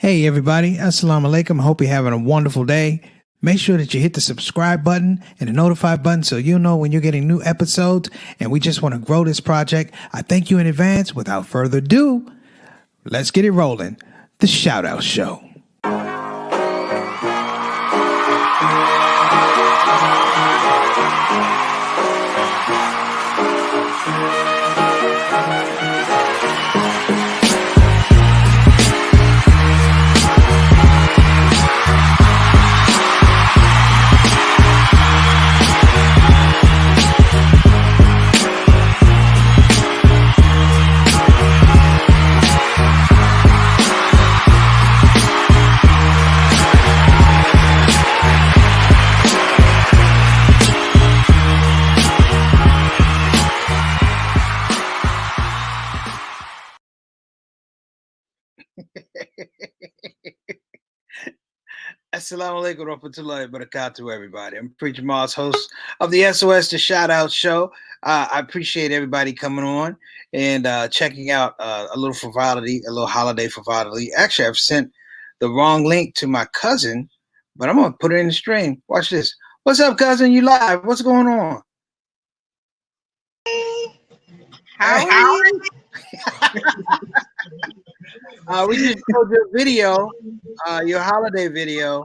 Hey everybody, Assalamu alaikum. Hope you're having a wonderful day. Make sure that you hit the subscribe button and the notify button so you'll know when you're getting new episodes. And we just want to grow this project. I thank you in advance. Without further ado, let's get it rolling. The Shout Out Show. Assalamu alaikum warahmatullahi wabarakatuh, everybody. I'm Preacher Moss, host of the SOS The Shout Out Show. I appreciate everybody coming on and checking out a little frivolity, a little holiday frivolity. Actually, I've sent the wrong link to my cousin, but I'm going to put it in the stream. Watch this. What's up, cousin? You live. What's going on? How are you? We just showed your video, your holiday video.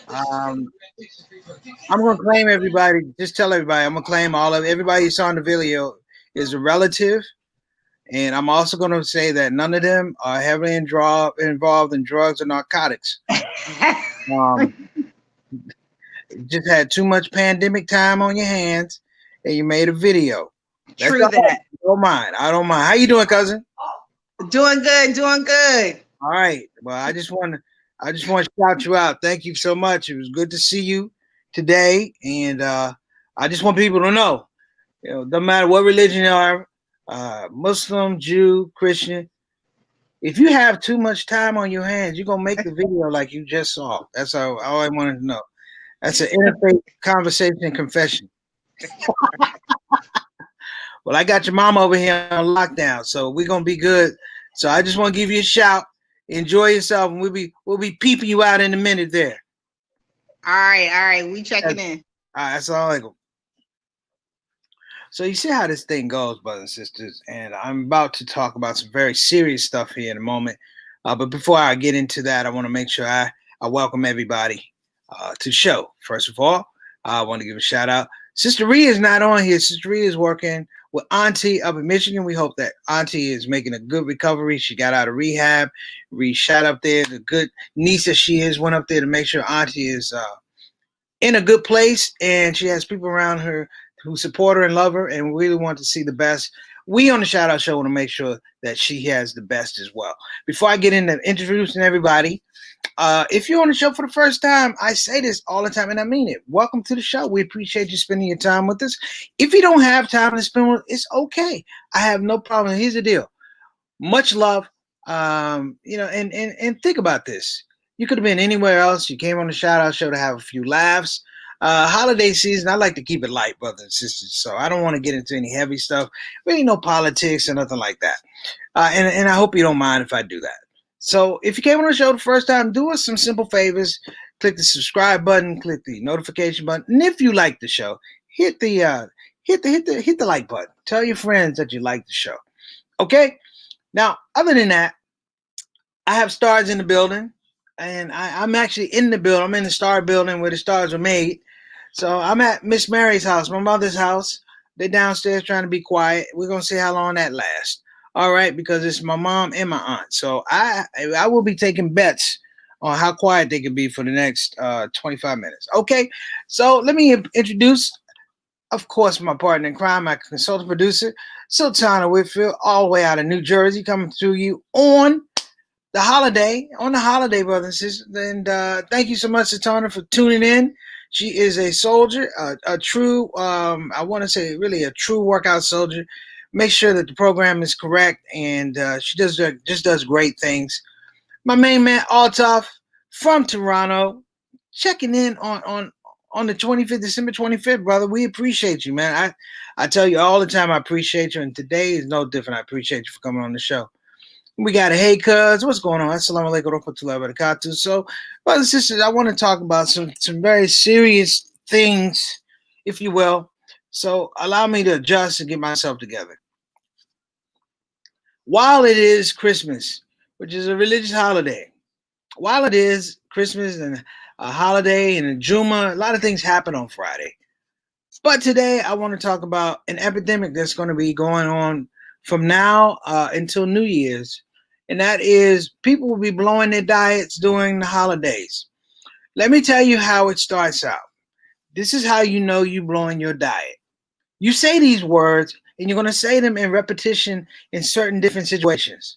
I'm gonna claim everybody. Just tell everybody. I'm gonna claim all of everybody you saw in the video is a relative, and I'm also gonna say that none of them are heavily involved in drugs or narcotics. Just had too much pandemic time on your hands, and you made a video. True that. I don't mind. How you doing, cousin? Doing good. All right. Well, I just want to shout you out. Thank you so much. It was good to see you today, and I just want people to know, doesn't matter what religion you are, Muslim, Jew, Christian. If you have too much time on your hands, you're gonna make the video like you just saw. That's all I wanted to know. That's an interfaith conversation confession. Well, I got your mom over here on lockdown, so we're gonna be good. So I just want to give you a shout. Enjoy yourself, and we'll be peeping you out in a minute there. All right. We checking in. All right, that's all I go. So you see how this thing goes, brothers and sisters, and I'm about to talk about some very serious stuff here in a moment. But before I get into that, I want to make sure I welcome everybody to the show. First of all, I want to give a shout out. Sister Rhea is not on here. Sister Rhea is working with Auntie up in Michigan. We hope that Auntie is making a good recovery. She got out of rehab. We shot up there. The good niece that she is went up there to make sure Auntie is in a good place, and she has people around her who support her and love her and really want to see the best. We on the Shout Out Show want to make sure that she has the best as well. Before I get into introducing everybody, if you're on the show for the first time, I say this all the time, and I mean it. Welcome to the show. We appreciate you spending your time with us. If you don't have time to spend with us, it's okay. I have no problem. Here's the deal. Much love. And think about this. You could have been anywhere else. You came on the Shout Out Show to have a few laughs. Holiday season, I like to keep it light, brothers and sisters. So I don't want to get into any heavy stuff. Really no politics or nothing like that. And I hope you don't mind if I do that. So if you came on the show the first time, do us some simple favors. Click the subscribe button, click the notification button. And if you like the show, hit the like button. Tell your friends that you like the show. Okay? Now, other than that, I have stars in the building. And I'm actually in the building. I'm in the star building where the stars are made. So I'm at Miss Mary's house, my mother's house. They're downstairs trying to be quiet. We're going to see how long that lasts. All right, because it's my mom and my aunt. So I will be taking bets on how quiet they can be for the next 25 minutes. Okay, so let me introduce, of course, my partner in crime, my consultant producer, Sultana Whitfield, all the way out of New Jersey, coming to you on the holiday, brothers and sisters. And thank you so much, Sultana, for tuning in. She is a soldier, a true, I want to say really a true workout soldier. Make sure that the program is correct, and she just does great things. My main man, Altaf, from Toronto, checking in on the 25th, December 25th, brother. We appreciate you, man. I tell you all the time I appreciate you, and today is no different. I appreciate you for coming on the show. We got a hey cuz, what's going on? Assalamu alaikum warahmatullahi wabarakatuh. So, brothers and sisters, I want to talk about some very serious things, if you will. So allow me to adjust and get myself together. While it is Christmas, which is a religious holiday, while it is Christmas and a holiday and a Juma, a lot of things happen on Friday. But today I want to talk about an epidemic that's going to be going on from now until New Year's. And that is people will be blowing their diets during the holidays. Let me tell you how it starts out. This is how you know you blowing your diet. You say these words and you're going to say them in repetition in certain different situations.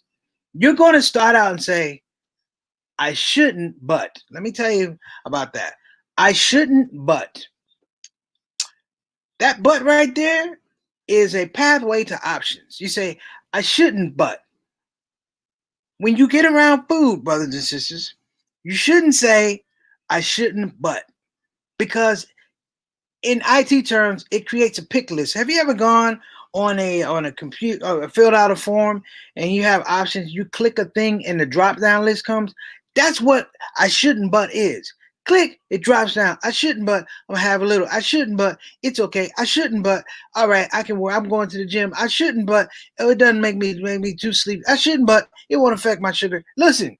You're going to start out and say, I shouldn't, but. Let me tell you about that. I shouldn't, but. That but right there is a pathway to options. You say, I shouldn't, but. When you get around food, brothers and sisters, you shouldn't say, I shouldn't, but. Because in IT terms, it creates a pick list. Have you ever gone on a computer or filled out a form and you have options? You click a thing and the drop down list comes. That's what I shouldn't but is. Click, it drops down. I shouldn't but I'm gonna have a little. I shouldn't but it's okay. I shouldn't but all right. I can work. I'm going to the gym. I shouldn't but oh, it doesn't make me too sleepy. I shouldn't but it won't affect my sugar. Listen,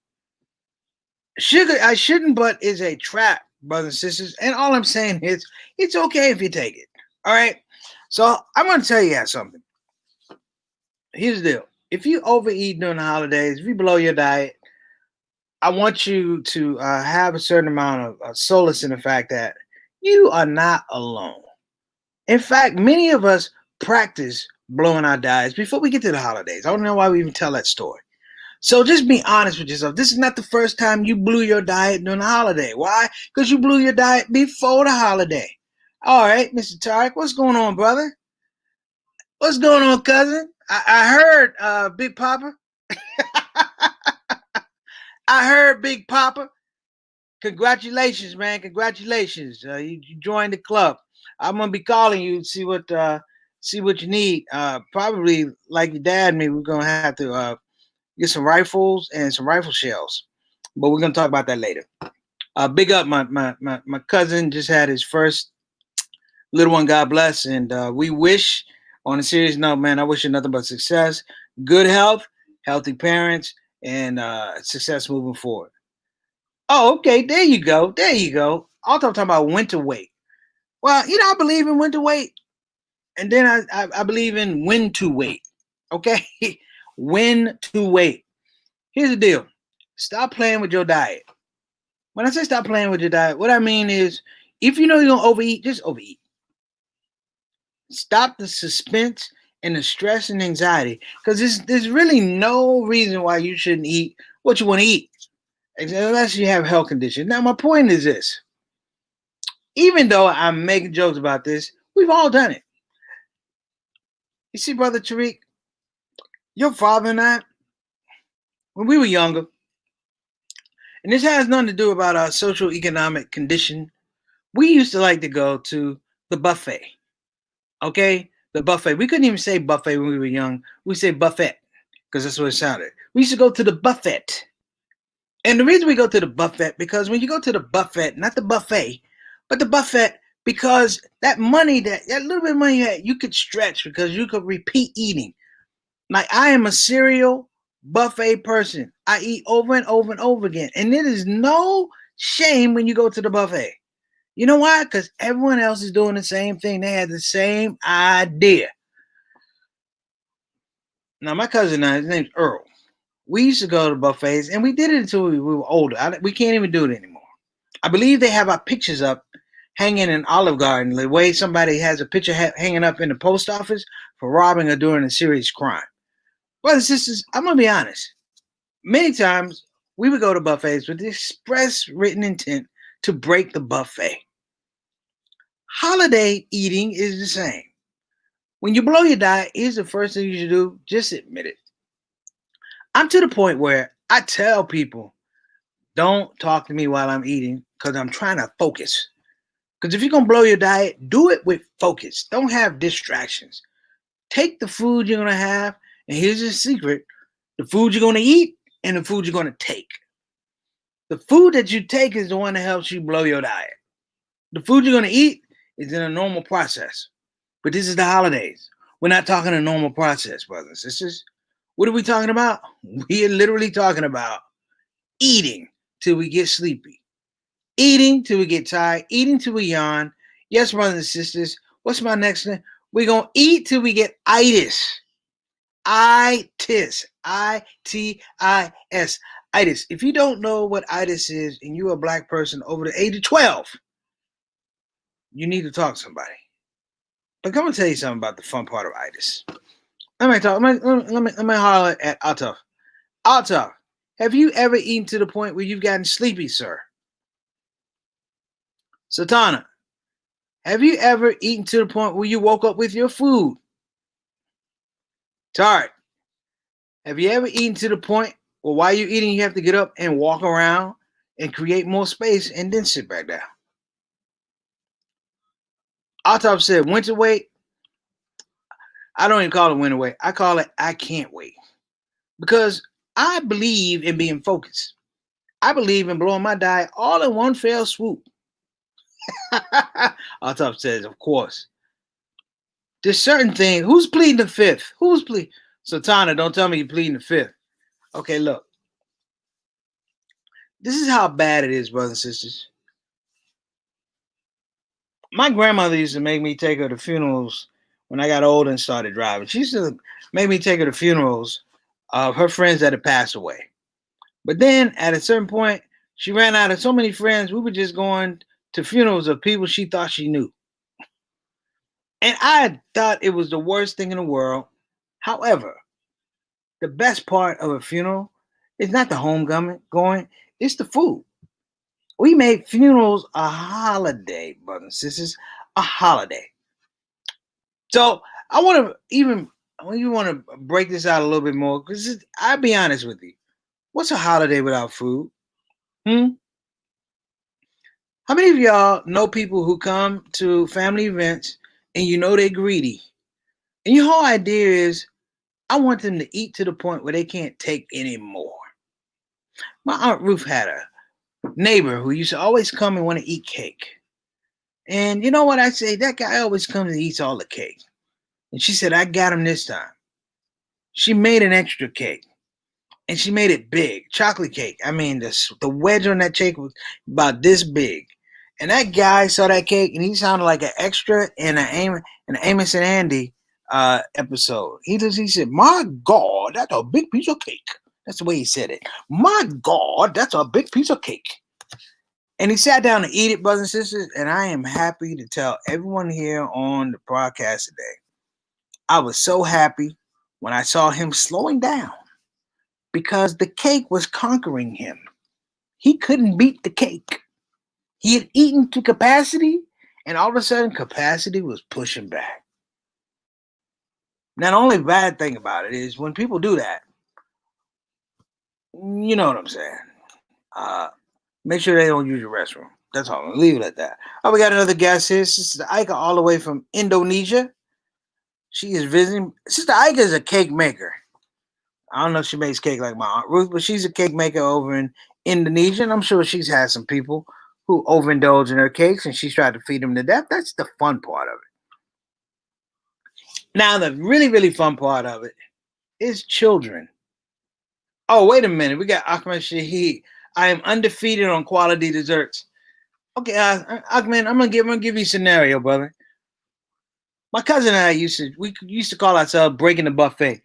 sugar. I shouldn't but is a trap, brothers and sisters. And all I'm saying is it's okay if you take it. All right. So I'm gonna tell you something. Here's the deal. If you overeat during the holidays, if you blow your diet, I want you to have a certain amount of solace in the fact that you are not alone. In fact, many of us practice blowing our diets before we get to the holidays. I don't know why we even tell that story. So just be honest with yourself. This is not the first time you blew your diet during the holiday. Why? Because you blew your diet before the holiday. All right, Mr. Tarek, what's going on, brother? What's going on, cousin? I heard, Big Papa. I heard, Big Papa. Congratulations, man. Congratulations. You joined the club. I'm gonna be calling you to see what you need. Probably like your dad and me, we're gonna have to get some rifles and some rifle shells. But we're gonna talk about that later. Big up my cousin just had his first little one, God bless. And we wish, on a serious note, man, I wish you nothing but success, good health, healthy parents, and success moving forward. Oh, okay. There you go. There you go. Also, I'm talking about winter weight. Well, I believe in winter weight, and then I believe in when to wait. Okay, when to wait. Here's the deal. Stop playing with your diet. When I say stop playing with your diet, what I mean is, if you know you're gonna overeat, just overeat. Stop the suspense and the stress and anxiety, because there's really no reason why you shouldn't eat what you want to eat, unless you have health conditions. Now, my point is this: even though I'm making jokes about this, we've all done it. You see, brother Tariq, your father and I, when we were younger, and this has nothing to do about our social economic condition, we used to like to go to the buffet. Okay, the buffet. We couldn't even say buffet when we were young. We say buffet because that's what it sounded. We used to go to the buffet. And the reason we go to the buffet, because when you go to the buffet, not the buffet, but the buffet, because that money, that little bit of money you had, you could stretch because you could repeat eating. Like, I am a serial buffet person. I eat over and over and over again. And there is no shame when you go to the buffet. You know why? Because everyone else is doing the same thing. They had the same idea. Now, my cousin, his name's Earl. We used to go to buffets, and we did it until we were older. We can't even do it anymore. I believe they have our pictures up hanging in Olive Garden, the way somebody has a picture hanging up in the post office for robbing or doing a serious crime. Brothers and sisters, I'm going to be honest. Many times we would go to buffets with the express written intent to break the buffet. Holiday eating is the same. When you blow your diet, here's the first thing you should do: just admit it. I'm to the point where I tell people, don't talk to me while I'm eating because I'm trying to focus. Because if you're going to blow your diet, do it with focus. Don't have distractions. Take the food you're going to have, and here's the secret: The food you're going to eat and the food you're going to take. The food that you take is the one that helps you blow your diet. The food you're going to eat is in a normal process. But this is the holidays. We're not talking a normal process, brothers and sisters. What are we talking about? We are literally talking about eating till we get sleepy, eating till we get tired, eating till we yawn. Yes, brothers and sisters. What's my next name? We're going to eat till we get itis. Itis. I-T-I-S. Itis. If you don't know what itis is and you're a black person over the age of 12, you need to talk to somebody. But I'm going to tell you something about the fun part of itis. Let me holler at Altaf. Altaf, have you ever eaten to the point where you've gotten sleepy, sir? Satana, have you ever eaten to the point where you woke up with your food? Tart, have you ever eaten to the point where while you're eating, you have to get up and walk around and create more space and then sit back down? Altaf said, winter weight. I don't even call it winter weight. I call it I can't wait. Because I believe in being focused. I believe in blowing my diet all in one fell swoop. Altaf says, of course. There's certain things. Who's pleading the fifth? Who's pleading? Sultana, don't tell me you're pleading the fifth. Okay, look. This is how bad it is, brothers and sisters. My grandmother used to make me take her to funerals when I got old and started driving. She used to make me take her to funerals of her friends that had passed away. But then at a certain point, she ran out of so many friends, we were just going to funerals of people she thought she knew. And I thought it was the worst thing in the world. However, the best part of a funeral is not the going, it's the food. We made funerals a holiday, brothers and sisters, a holiday. So I want to break this out a little bit more because I'll be honest with you. What's a holiday without food? Hmm? How many of y'all know people who come to family events and you know they're greedy? And your whole idea is, I want them to eat to the point where they can't take anymore. My Aunt Ruth had a neighbor who used to always come and want to eat cake. And you know what I say? That guy always comes and eats all the cake. And she said, I got him this time. She made an extra cake. And she made it big, chocolate cake. I mean, the wedge on that cake was about this big. And that guy saw that cake, and he sounded like an extra in an Amos and Andy episode. He said, "My God, that's a big piece of cake." That's the way he said it. My God, that's a big piece of cake. And he sat down to eat it, brothers and sisters. And I am happy to tell everyone here on the broadcast today, I was so happy when I saw him slowing down, because the cake was conquering him. He couldn't beat the cake. He had eaten to capacity, and all of a sudden, capacity was pushing back. Now, the only bad thing about it is when people do that, you know what I'm saying. Make sure they don't use your restroom. That's all. I'll leave it at that. Oh, we got another guest here. Sister Ika, all the way from Indonesia. She is visiting. Sister Ika is a cake maker. I don't know if she makes cake like my Aunt Ruth, but she's a cake maker over in Indonesia, and I'm sure she's had some people who overindulge in her cakes, and she's tried to feed them to death. That's the fun part of it. Now, the really, really fun part of it is children. Oh, wait a minute. We got Ahmed Shahid. I am undefeated on quality desserts. Okay, Ahmed, I'm gonna give you a scenario, brother. My cousin and I used to call ourselves breaking the buffet.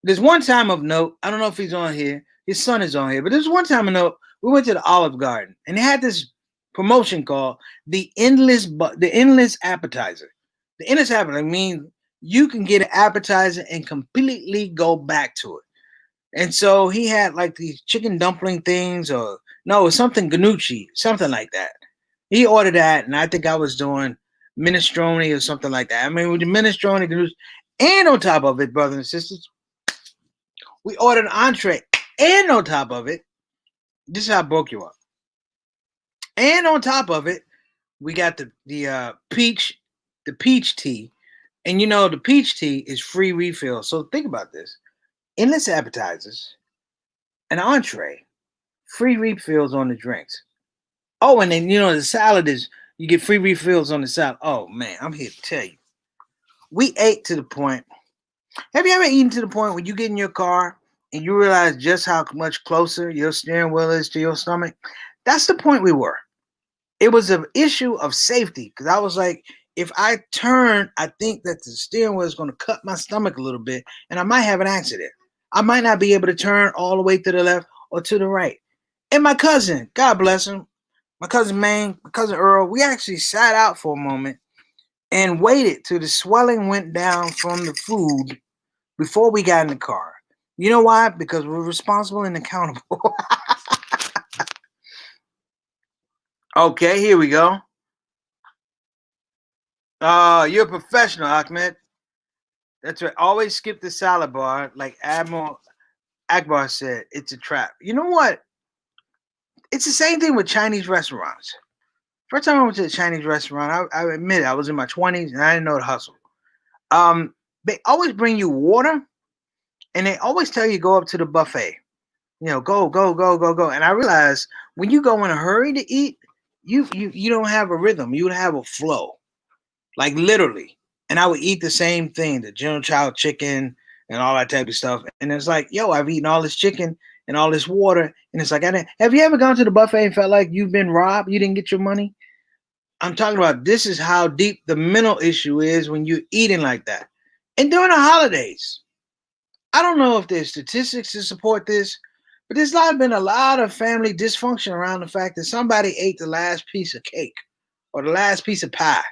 There's one time of note. I don't know if he's on here. His son is on here, but there's one time of note. We went to the Olive Garden, and they had this promotion called the endless appetizer. The endless appetizer means you can get an appetizer and completely go back to it. And so he had like these chicken dumpling things, or no, it was something ganucci, something like that. He ordered that, and I think I was doing minestrone or something like that. I mean, with the minestrone, ganucci, and on top of it, brothers and sisters, we ordered an entree, and on top of it, this is how I broke you up. And on top of it, we got the peach tea, and you know the peach tea is free refill. So think about this: endless appetizers, an entree, free refills on the drinks. Oh, and then the salad is you get free refills on the salad. Oh man, I'm here to tell you. We ate to the point. Have you ever eaten to the point where you get in your car and you realize just how much closer your steering wheel is to your stomach? That's the point we were. It was an issue of safety because I was like, if I turn, I think that the steering wheel is going to cut my stomach a little bit and I might have an accident. I might not be able to turn all the way to the left or to the right. And my cousin, God bless him, my cousin Mang, my cousin Earl, we actually sat out for a moment and waited till the swelling went down from the food before we got in the car. You know why? Because we're responsible and accountable. Okay, here we go. You're a professional, Ahmed. That's right. Always skip the salad bar, like Admiral Akbar said. It's a trap. You know what? It's the same thing with Chinese restaurants. First time I went to a Chinese restaurant, I admit it, I was in my 20s and I didn't know the hustle. They always bring you water and they always tell you go up to the buffet. Go, go, go, go, go. And I realized when you go in a hurry to eat, you don't have a rhythm. You don't have a flow. Like literally. And I would eat the same thing, the General Chow chicken and all that type of stuff. And it's like, yo, I've eaten all this chicken and all this water. And it's like, have you ever gone to the buffet and felt like you've been robbed? You didn't get your money? I'm talking about this is how deep the mental issue is when you're eating like that. And during the holidays, I don't know if there's statistics to support this, but there's been a lot of family dysfunction around the fact that somebody ate the last piece of cake or the last piece of pie.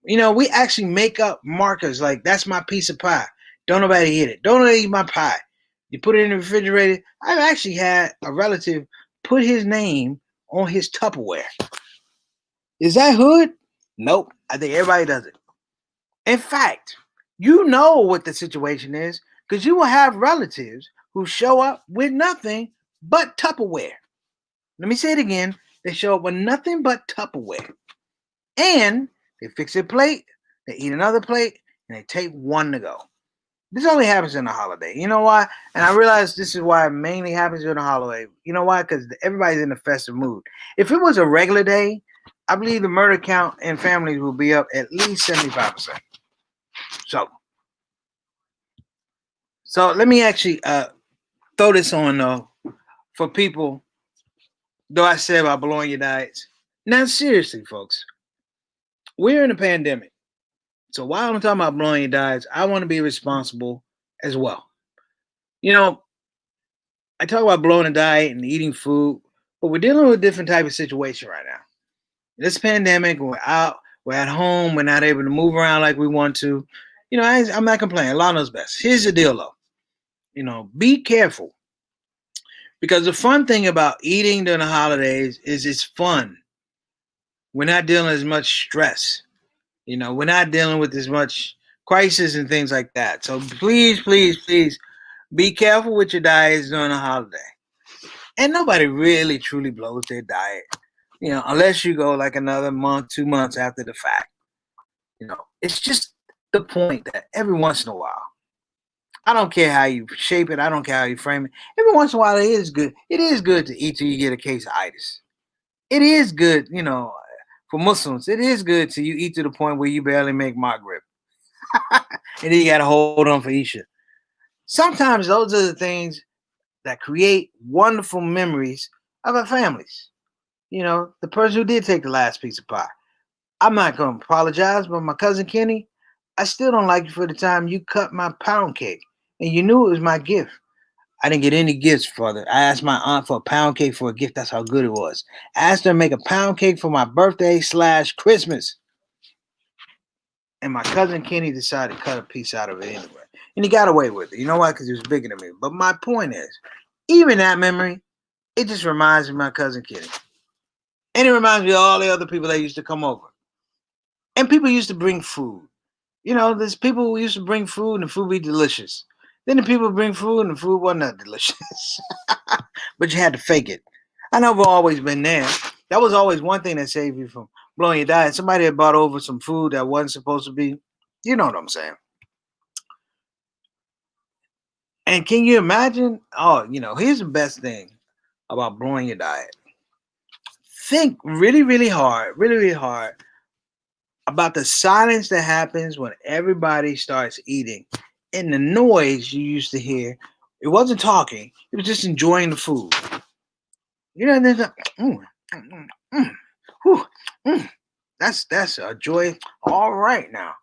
We actually make up markers like that's my piece of pie. Don't nobody eat it. Don't nobody eat my pie. You put it in the refrigerator. I've actually had a relative put his name on his Tupperware. Is that hood? Nope. I think everybody does it. In fact, you know what the situation is because you will have relatives who show up with nothing but Tupperware. Let me say it again. They show up with nothing but Tupperware. And they fix their plate, they eat another plate, and they take one to go. This only happens in the holiday. You know why? And I realize this is why it mainly happens during the holiday. You know why? Because everybody's in a festive mood. If it was a regular day, I believe the murder count in families will be up at least 75%. So, let me actually throw this on though for people. Though I said about blowing your diets. Now, seriously, folks, we're in a pandemic. So while I'm talking about blowing your diets, I want to be responsible as well. You know, I talk about blowing a diet and eating food, but we're dealing with a different type of situation right now. This pandemic, we're out, we're at home, we're not able to move around like we want to. I'm not complaining. Allah knows best. Here's the deal, though. Be careful because the fun thing about eating during the holidays is it's fun. We're not dealing with as much stress. We're not dealing with as much crisis and things like that. So please, please, please be careful with your diets during the holiday. And nobody really truly blows their diet, unless you go like another month, 2 months after the fact. It's just the point that every once in a while, I don't care how you shape it, I don't care how you frame it. Every once in a while, it is good. It is good to eat till you get a case of itis. It is good, for Muslims. It is good till you eat to the point where you barely make Maghrib. And then you got to hold on for Isha. Sometimes those are the things that create wonderful memories of our families. The person who did take the last piece of pie. I'm not going to apologize, but my cousin Kenny, I still don't like you for the time you cut my pound cake. And you knew it was my gift. I didn't get any gifts, father. I asked my aunt for a pound cake for a gift. That's how good it was. I asked her to make a pound cake for my birthday / Christmas. And my cousin Kenny decided to cut a piece out of it anyway. And he got away with it. You know why? Because he was bigger than me. But my point is, even that memory, it just reminds me of my cousin Kenny. And it reminds me of all the other people that used to come over. And people used to bring food. There's people who used to bring food and the food be delicious. Then the people bring food and the food wasn't that delicious. But you had to fake it. I know we've always been there. That was always one thing that saved you from blowing your diet. Somebody had brought over some food that wasn't supposed to be. You know what I'm saying. And can you imagine? Oh, here's the best thing about blowing your diet. Think really, really, really hard about the silence that happens when everybody starts eating and the noise you used to hear. It wasn't talking, it was just enjoying the food. There's a mm, mm, whew, mm. That's a joy. All right now.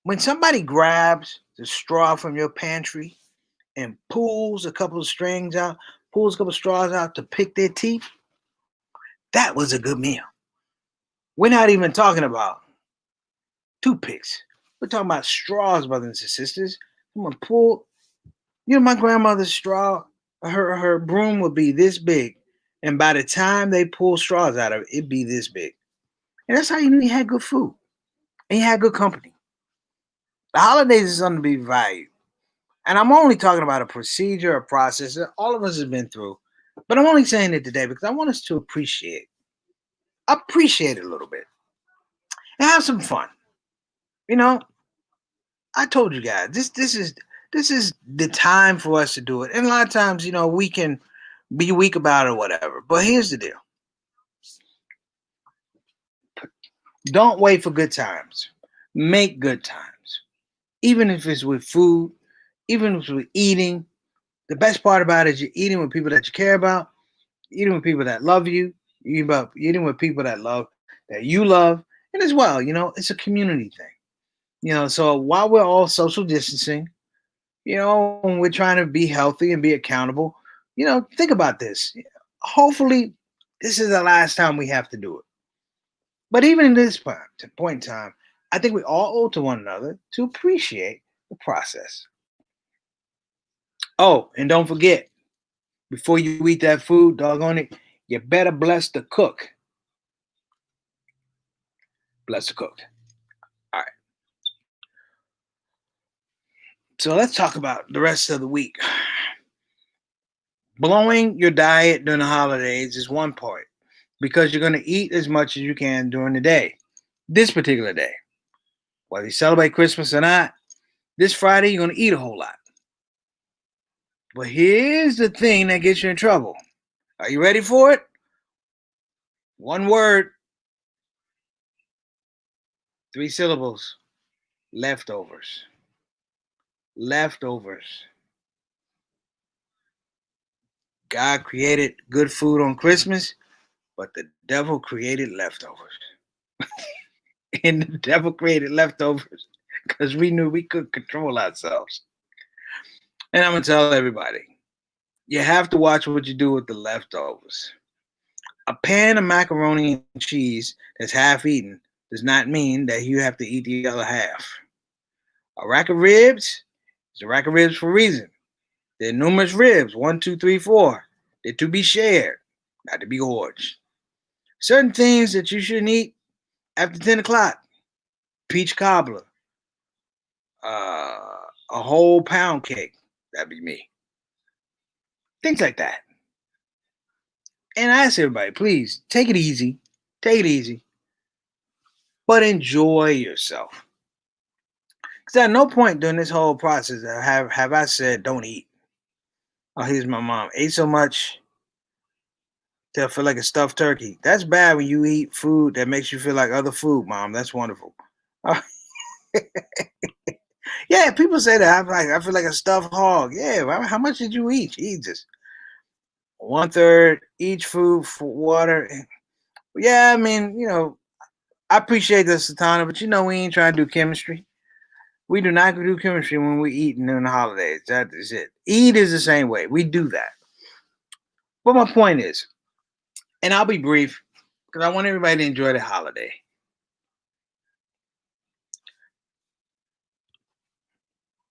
When somebody grabs the straw from your pantry and pulls a couple of straws out to pick their teeth, that was a good meal. We're not even talking about toothpicks. We're talking about straws, brothers and sisters. Someone pull, my grandmother's straw, her broom would be this big. And by the time they pull straws out of it, it'd be this big. And that's how you knew you had good food and you had good company. The holidays is something to be valued. And I'm only talking about a procedure, a process that all of us have been through. But I'm only saying it today because I want us to appreciate it a little bit and have some fun. You know, I told you guys this is the time for us to do it. And a lot of times, we can be weak about it or whatever. But here's the deal: don't wait for good times. Make good times, even if it's with food, even if it's with eating. The best part about it is you're eating with people that you care about, eating with people that love you, eating with people that you love, and as well, it's a community thing. So while we're all social distancing, when we're trying to be healthy and be accountable, think about this. Hopefully, this is the last time we have to do it. But even in this point in time, I think we all owe to one another to appreciate the process. Oh, and don't forget, before you eat that food, doggone it, you better bless the cook. Bless the cook. All right. So let's talk about the rest of the week. Blowing your diet during the holidays is one part because you're going to eat as much as you can during the day. This particular day, whether you celebrate Christmas or not, this Friday you're going to eat a whole lot. But here's the thing that gets you in trouble. Are you ready for it? One word, 3 syllables: leftovers. Leftovers. God created good food on Christmas, but the devil created leftovers. And the devil created leftovers because we knew we could control ourselves. And I'm going to tell everybody, you have to watch what you do with the leftovers. A pan of macaroni and cheese that's half eaten does not mean that you have to eat the other half. A rack of ribs is a rack of ribs for a reason. There are numerous ribs, one, two, three, four. They're to be shared, not to be gorged. Certain things that you shouldn't eat after 10 o'clock: peach cobbler, a whole pound cake. That'd be me. Things like that. And I ask everybody, please take it easy. Take it easy. But enjoy yourself. Because at no point during this whole process have I said don't eat. Oh, here's my mom. Ate so much till I feel like a stuffed turkey. That's bad when you eat food that makes you feel like other food, mom. That's wonderful. Uh, yeah, people say that. I feel like a stuffed hog. Yeah, how much did you eat? Jesus. 1/3 each food for water. Yeah, I mean, I appreciate this, Satana, but we ain't trying to do chemistry. We do not do chemistry when we eat during the holidays. That is it. Eat is the same way. We do that. But my point is, and I'll be brief because I want everybody to enjoy the holiday.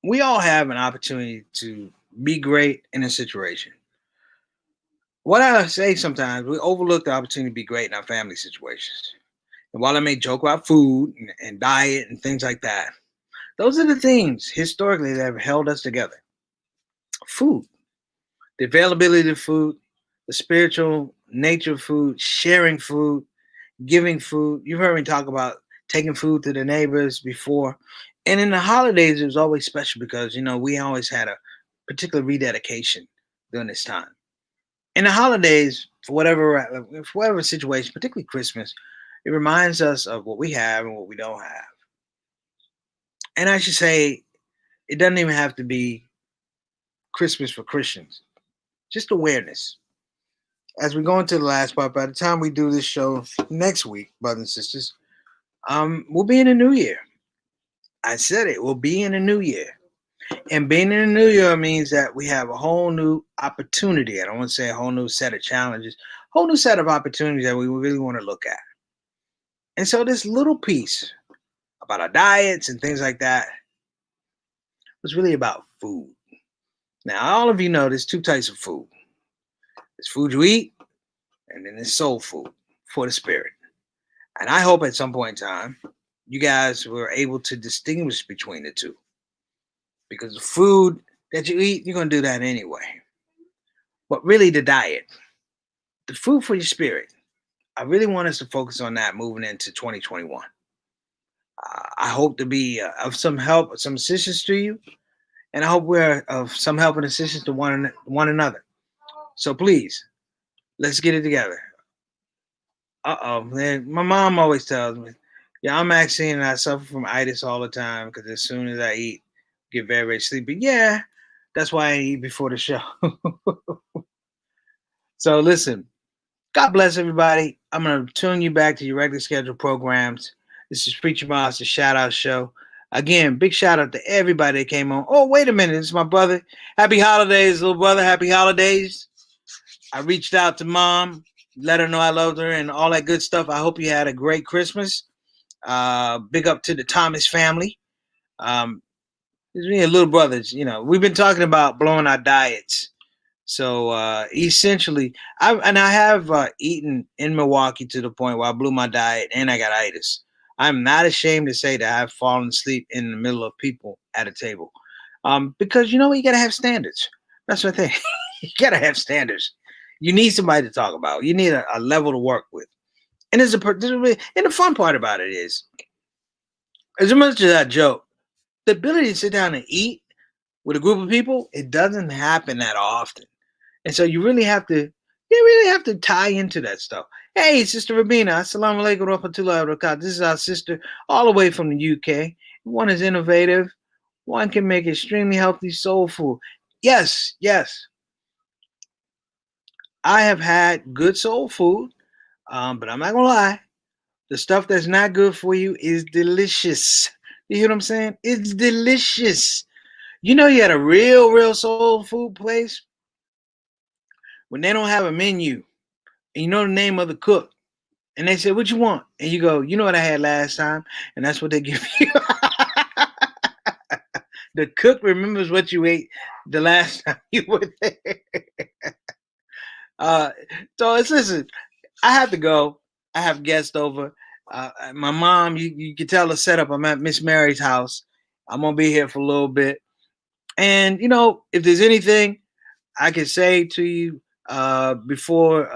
We all have an opportunity to be great in a situation. What I say sometimes, we overlook the opportunity to be great in our family situations. And while I may joke about food and diet and things like that, those are the things historically that have held us together. Food, the availability of food, the spiritual nature of food, sharing food, giving food. You've heard me talk about taking food to the neighbors before. And in the holidays, it was always special because, we always had a particular rededication during this time. In the holidays, for whatever situation, particularly Christmas, it reminds us of what we have and what we don't have. And I should say, it doesn't even have to be Christmas for Christians, just awareness. As we go into the last part, by the time we do this show next week, brothers and sisters, we'll be in a new year. I said it, we'll be in a new year. And being in a new year means that we have a whole new opportunity. I don't want to say a whole new set of challenges, a whole new set of opportunities that we really want to look at. And so this little piece about our diets and things like that was really about food. Now, all of you know there's two types of food. There's food you eat, and then there's soul food for the spirit. And I hope at some point in time, you guys were able to distinguish between the two. Because the food that you eat, you're going to do that anyway. But really, the diet, the food for your spirit, I really want us to focus on that moving into 2021. I hope to be of some help, some assistance to you, and I hope we're of some help and assistance to one another. So please, let's get it together. Man, my mom always tells me, "Yeah, I'm Maxine, and I suffer from itis all the time because as soon as I eat, I get very, very sleepy." Yeah, that's why I eat before the show. So listen, God bless everybody. I'm gonna tune you back to your regular scheduled programs. This is Preacher Moss, the Shout Out Show. Again, big shout out to everybody that came on. Oh, wait a minute, this is my brother. Happy holidays, little brother. Happy holidays. I reached out to mom, let her know I loved her and all that good stuff. I hope you had a great Christmas. Big up to the Thomas family. Um, me and little brothers, we've been talking about blowing our diets. So essentially, I have eaten in Milwaukee to the point where I blew my diet and I got itis. I'm not ashamed to say that I've fallen asleep in the middle of people at a table, because you know what, you gotta have standards. That's the thing. You gotta have standards. You need somebody to talk about. You need a level to work with. And and the fun part about it is, as much as I joke, the ability to sit down and eat with a group of people, it doesn't happen that often. And so you really have to tie into that stuff. Hey, Sister Rabina, assalamu alaikum wa rahmatullahi wa barakatuh. This is our sister all the way from the UK. One is innovative. One can make extremely healthy soul food. Yes, yes. I have had good soul food, but I'm not gonna lie. The stuff that's not good for you is delicious. You hear what I'm saying? It's delicious. You had a real, real soul food place when they don't have a menu and you know the name of the cook, and they say, "What you want?" And you go, "You know what I had last time," and that's what they give you. The cook remembers what you ate the last time you were there. Uh, so listen. I have to go. I have guests over. My mom, you can tell the setup. I'm at Miss Mary's house. I'm gonna be here for a little bit, and if there's anything I can say to you before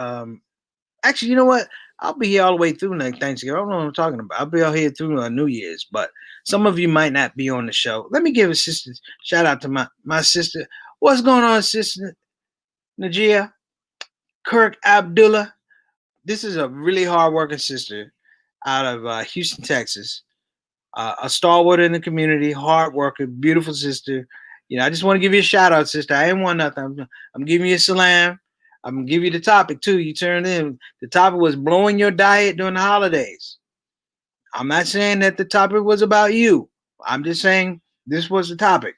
actually, you know what? I'll be here all the way through next Thanksgiving. I don't know what I'm talking about. I'll be out here through New Year's, but some of you might not be on the show. Let me give a sister shout out to my sister. What's going on, sister Najia Kirk Abdullah? This is a really hard working sister out of Houston, Texas. A stalwart in the community, hard worker, beautiful sister. I just want to give you a shout out, sister. I ain't want nothing. I'm giving you a salam. I'm gonna give you the topic too. You turned in. The topic was blowing your diet during the holidays. I'm not saying that the topic was about you. I'm just saying this was the topic.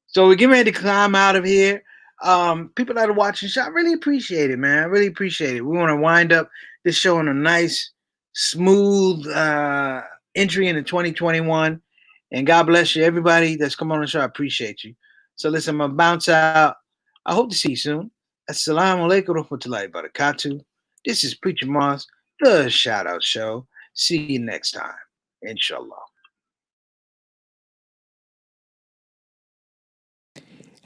So we're getting ready to climb out of here. People that are watching the show, I really appreciate it, man. I really appreciate it. We want to wind up this show on a nice, smooth entry into 2021. And God bless you, everybody that's come on the show. I appreciate you. So listen, I'm gonna bounce out. I hope to see you soon. Assalamu alaikum wa rahmatullahi wa barakatuh. This is Preacher Moss, the Shout Out Show. See you next time. Inshallah.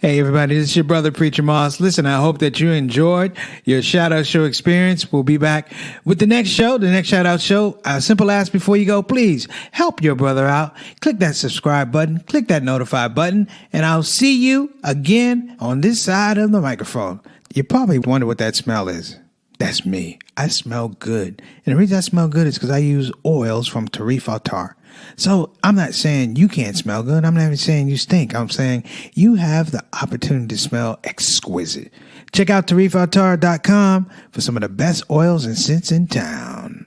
Hey everybody, this is your brother Preacher Moss. Listen, I hope that you enjoyed your shout out show experience. We'll be back with the next show, the next shout out show. A simple ask before you go, please help your brother out. Click that subscribe button, click that notify button, and I'll see you again on this side of the microphone. You probably wonder what that smell is. That's me. I smell good. And the reason I smell good is because I use oils from Tarif Tar. So I'm not saying you can't smell good. I'm not even saying you stink. I'm saying you have the opportunity to smell exquisite. Check out tarifatar.com for some of the best oils and scents in town.